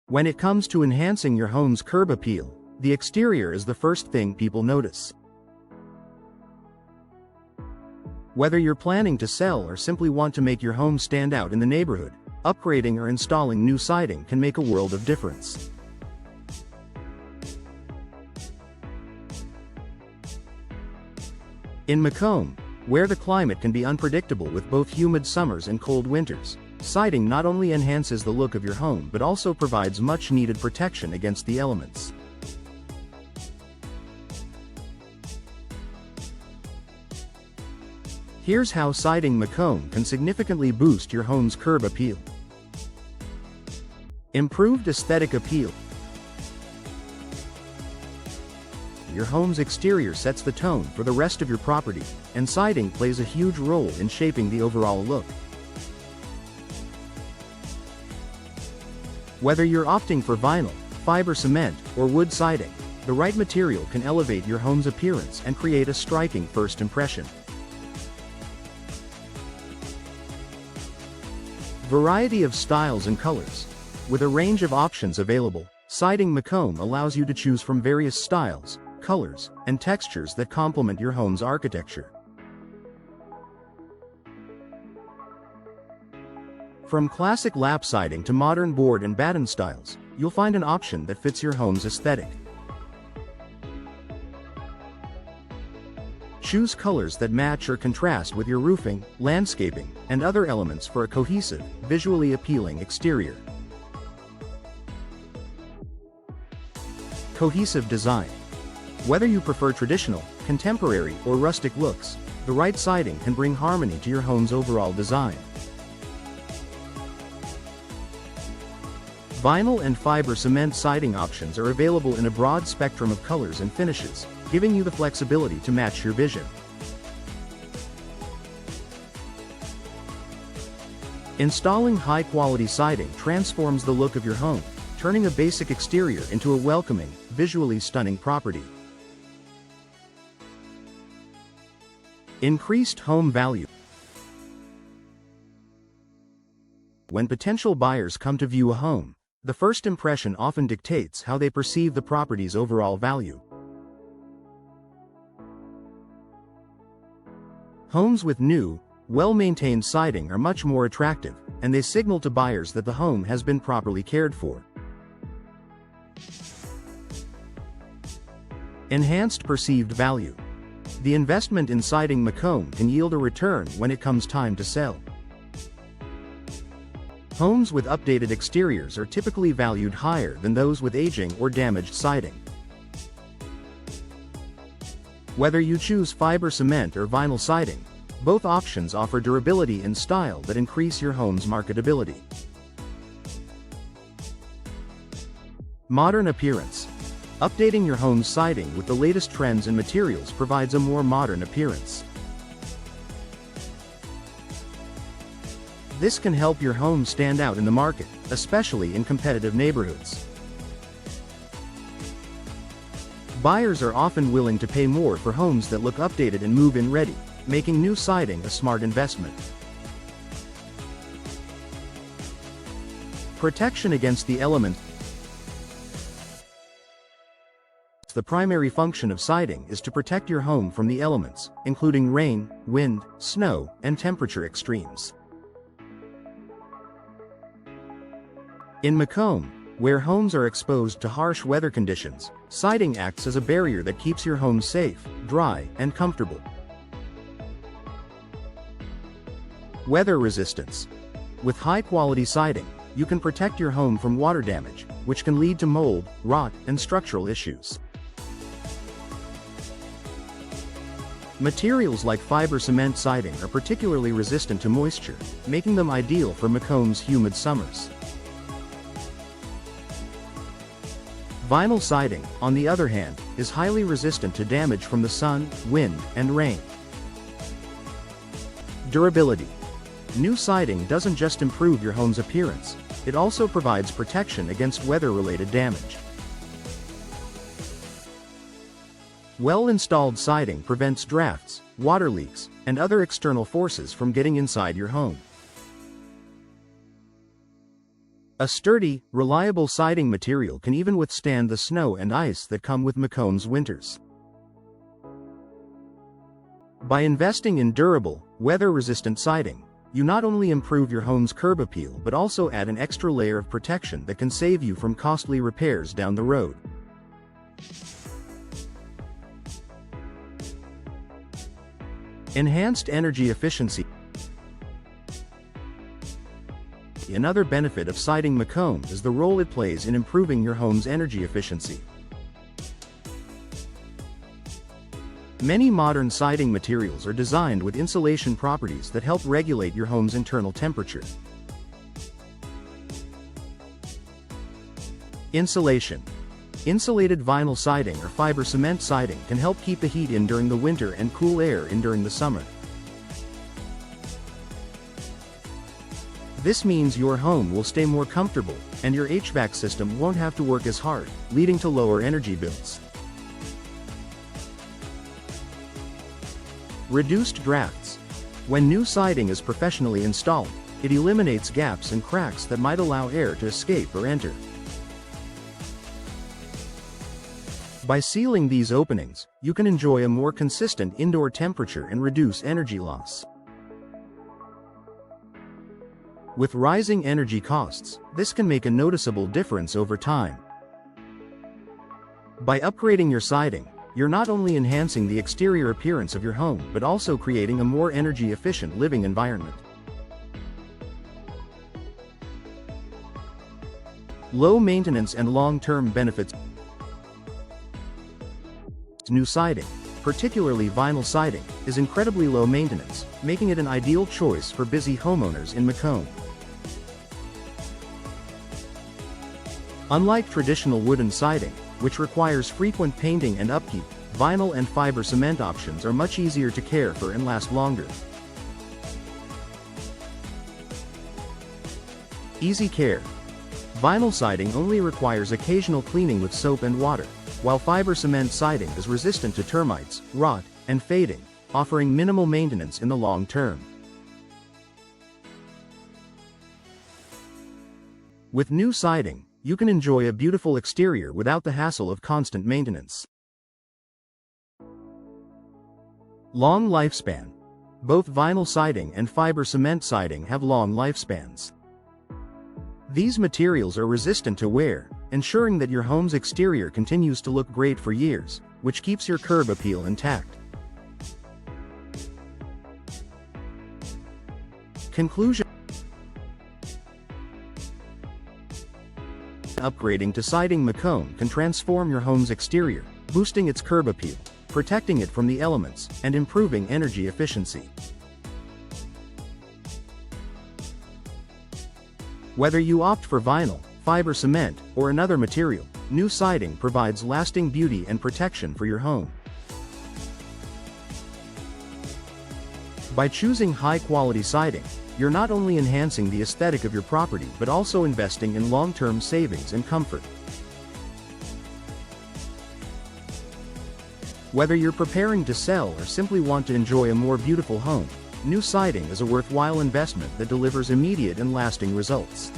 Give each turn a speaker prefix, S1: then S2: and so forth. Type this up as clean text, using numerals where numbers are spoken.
S1: When it comes to enhancing your home's curb appeal, the exterior is the first thing people notice. Whether you're planning to sell or simply want to make your home stand out in the neighborhood, upgrading or installing new siding can make a world of difference. In Macomb, where the climate can be unpredictable with both humid summers and cold winters, siding not only enhances the look of your home but also provides much-needed protection against the elements. Here's how Siding Macomb can significantly boost your home's curb appeal. Improved aesthetic appeal. Your home's exterior sets the tone for the rest of your property, and siding plays a huge role in shaping the overall look. Whether you're opting for vinyl, fiber cement, or wood siding, the right material can elevate your home's appearance and create a striking first impression. Variety of styles and colors. With a range of options available, Siding Macomb allows you to choose from various styles, colors, and textures that complement your home's architecture. From classic lap siding to modern board and batten styles, you'll find an option that fits your home's aesthetic. Choose colors that match or contrast with your roofing, landscaping, and other elements for a cohesive, visually appealing exterior. Cohesive design. Whether you prefer traditional, contemporary, or rustic looks, the right siding can bring harmony to your home's overall design. Vinyl and fiber cement siding options are available in a broad spectrum of colors and finishes, giving you the flexibility to match your vision. Installing high-quality siding transforms the look of your home, turning a basic exterior into a welcoming, visually stunning property. Increased home value. When potential buyers come to view a home, the first impression often dictates how they perceive the property's overall value. Homes with new, well-maintained siding are much more attractive, and they signal to buyers that the home has been properly cared for. Enhanced perceived value. The investment in Siding Macomb can yield a return when it comes time to sell. Homes with updated exteriors are typically valued higher than those with aging or damaged siding. Whether you choose fiber cement or vinyl siding, both options offer durability and style that increase your home's marketability. Modern appearance. Updating your home's siding with the latest trends and materials provides a more modern appearance. This can help your home stand out in the market, especially in competitive neighborhoods. Buyers are often willing to pay more for homes that look updated and move-in ready, making new siding a smart investment. Protection against the elements. The primary function of siding is to protect your home from the elements, including rain, wind, snow, and temperature extremes. In Macomb, where homes are exposed to harsh weather conditions, siding acts as a barrier that keeps your home safe, dry, and comfortable. Weather resistance. With high-quality siding, you can protect your home from water damage, which can lead to mold, rot, and structural issues. Materials like fiber cement siding are particularly resistant to moisture, making them ideal for Macomb's humid summers. Vinyl siding, on the other hand, is highly resistant to damage from the sun, wind, and rain. Durability. New siding doesn't just improve your home's appearance, it also provides protection against weather-related damage. Well-installed siding prevents drafts, water leaks, and other external forces from getting inside your home. A sturdy, reliable siding material can even withstand the snow and ice that come with Macomb's winters. By investing in durable, weather-resistant siding, you not only improve your home's curb appeal but also add an extra layer of protection that can save you from costly repairs down the road. Enhanced energy efficiency. Another benefit of Siding Macomb is the role it plays in improving your home's energy efficiency. Many modern siding materials are designed with insulation properties that help regulate your home's internal temperature. Insulation. Insulated vinyl siding or fiber cement siding can help keep the heat in during the winter and cool air in during the summer. This means your home will stay more comfortable, and your HVAC system won't have to work as hard, leading to lower energy bills. Reduced drafts. When new siding is professionally installed, it eliminates gaps and cracks that might allow air to escape or enter. By sealing these openings, you can enjoy a more consistent indoor temperature and reduce energy loss. With rising energy costs, this can make a noticeable difference over time. By upgrading your siding, you're not only enhancing the exterior appearance of your home but also creating a more energy-efficient living environment. Low maintenance and long-term benefits. New siding, particularly vinyl siding, is incredibly low maintenance, making it an ideal choice for busy homeowners in Macomb. Unlike traditional wooden siding, which requires frequent painting and upkeep, vinyl and fiber cement options are much easier to care for and last longer. Easy care. Vinyl siding only requires occasional cleaning with soap and water, while fiber cement siding is resistant to termites, rot, and fading, offering minimal maintenance in the long term. With new siding, you can enjoy a beautiful exterior without the hassle of constant maintenance. Long lifespan. Both vinyl siding and fiber cement siding have long lifespans. These materials are resistant to wear, ensuring that your home's exterior continues to look great for years, which keeps your curb appeal intact. Conclusion. Upgrading to Siding Macomb can transform your home's exterior, boosting its curb appeal, protecting it from the elements, and improving energy efficiency. Whether you opt for vinyl, fiber cement, or another material, new siding provides lasting beauty and protection for your home. By choosing high-quality siding, you're not only enhancing the aesthetic of your property but also investing in long-term savings and comfort. Whether you're preparing to sell or simply want to enjoy a more beautiful home, new siding is a worthwhile investment that delivers immediate and lasting results.